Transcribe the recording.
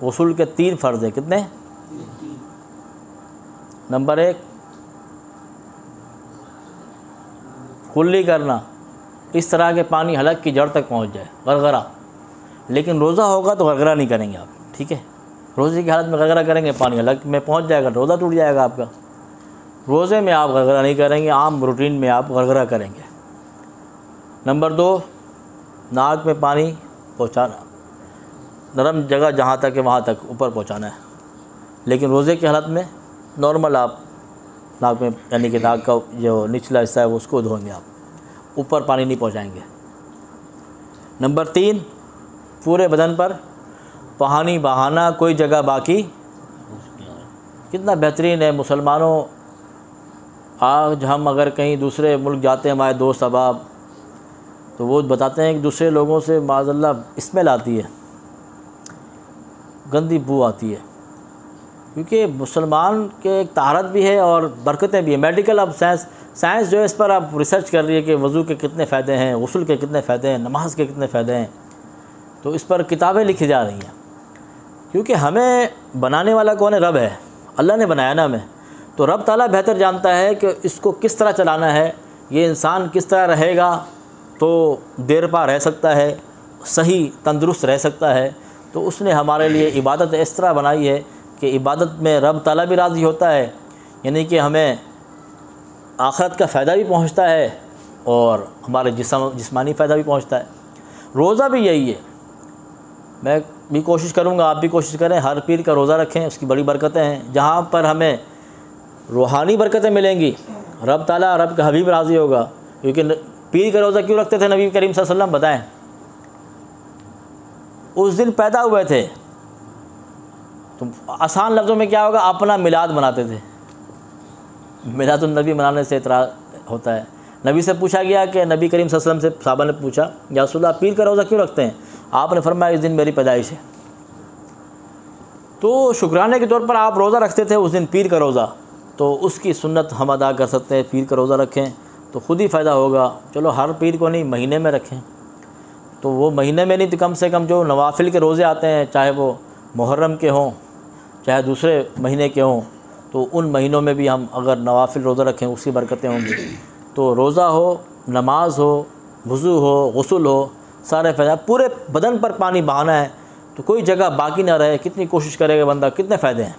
गुस्ल के 3 फ़र्ज़ हैं। कितने? नंबर 1 कुल्ली करना, इस तरह के पानी हलक की जड़ तक पहुंच जाए, गरगरा। लेकिन रोज़ा होगा तो गरगरा नहीं करेंगे आप, ठीक है। रोज़े की हालत में गरगरा करेंगे, पानी हलक में पहुंच जाएगा, रोज़ा टूट जाएगा आपका। रोज़े में आप गरगरा नहीं करेंगे, आम रूटीन में आप गरगरा करेंगे। नंबर 2 नाक में पानी पहुंचाना, नरम जगह जहाँ तक है वहाँ तक ऊपर पहुंचाना है। लेकिन रोज़े की हालत में नॉर्मल आप नाक में, यानी कि नाक का जो निचला हिस्सा है वो उसको धोएंगे आप, ऊपर पानी नहीं पहुंचाएंगे। नंबर 3 पूरे बदन पर पानी बहाना, कोई जगह बाकी। कितना बेहतरीन है मुसलमानों। आज हम अगर कहीं दूसरे मुल्क जाते हैं, हमारे दोस्त अहबाब, तो वो बताते हैं कि दूसरे लोगों से माज़अल्लाह स्मेल आती है, गंदी बू आती है, क्योंकि मुसलमान के एक ताहरत भी है और बरकतें भी है। मेडिकल अब साइंस जो है इस पर अब रिसर्च कर रही है कि वज़ू के कितने फ़ायदे हैं, गुस्ल के कितने फ़ायदे हैं, नमाज के कितने फ़ायदे हैं। तो इस पर किताबें लिखी जा रही हैं, क्योंकि हमें बनाने वाला कौन है? रब है, अल्लाह ने बनाया ना हमें। तो रब ताला बेहतर जानता है कि इसको किस तरह चलाना है, ये इंसान किस तरह रहेगा तो देर पा रह सकता है, सही तंदुरुस्त रह सकता है। तो उसने हमारे लिए इबादत इस तरह बनाई है कि इबादत में रब ताला भी राज़ी होता है, यानी कि हमें आखिरत का फ़ायदा भी पहुंचता है और हमारे जिस्मानी फ़ायदा भी पहुंचता है। रोज़ा भी यही है। मैं भी कोशिश करूंगा, आप भी कोशिश करें, हर पीर का रोज़ा रखें, उसकी बड़ी बरकतें हैं। जहाँ पर हमें रूहानी बरकतें मिलेंगी, रब ताला, रब का हबीब राज़ी होगा। क्योंकि पीर का रोज़ा क्यों रखते थे नबी करीम सल्लल्लाहु अलैहि वसल्लम? बताएं। उस दिन पैदा हुए थे, तो आसान लफ्ज़ों में क्या होगा, अपना मिलाद मनाते थे। मिलादुन नबी मनाने से इतराज़ होता है। नबी से पूछा गया कि नबी करीम सल्लल्लाहु अलैहि वसल्लम से साहबा ने पूछा, या रसूलल्लाह पीर का रोज़ा क्यों रखते हैं? आपने फरमाया इस दिन मेरी पैदाइश है। तो शुक्राने के तौर पर आप रोज़ा रखते थे उस दिन, पीर का रोज़ा, तो उसकी सुन्नत हम अदा कर सकते हैं। पीर का रोज़ा रखें तो ख़ुद ही फ़ायदा होगा। चलो हर पीर को नहीं, महीने में रखें, तो वो महीने में नहीं तो कम से कम जो नवाफिल के रोज़े आते हैं, चाहे वो मुहर्रम के हों चाहे दूसरे महीने के हों, तो उन महीनों में भी हम अगर नवाफिल रोज़ा रखें उसकी बरकतें होंगी। तो रोज़ा हो, नमाज हो, वज़ू हो, गुस्ल हो, सारे फ़ायदे। पूरे बदन पर पानी बहाना है तो कोई जगह बाकी ना रहे। कितनी कोशिश करेगा बंदा, कितने फ़ायदे हैं।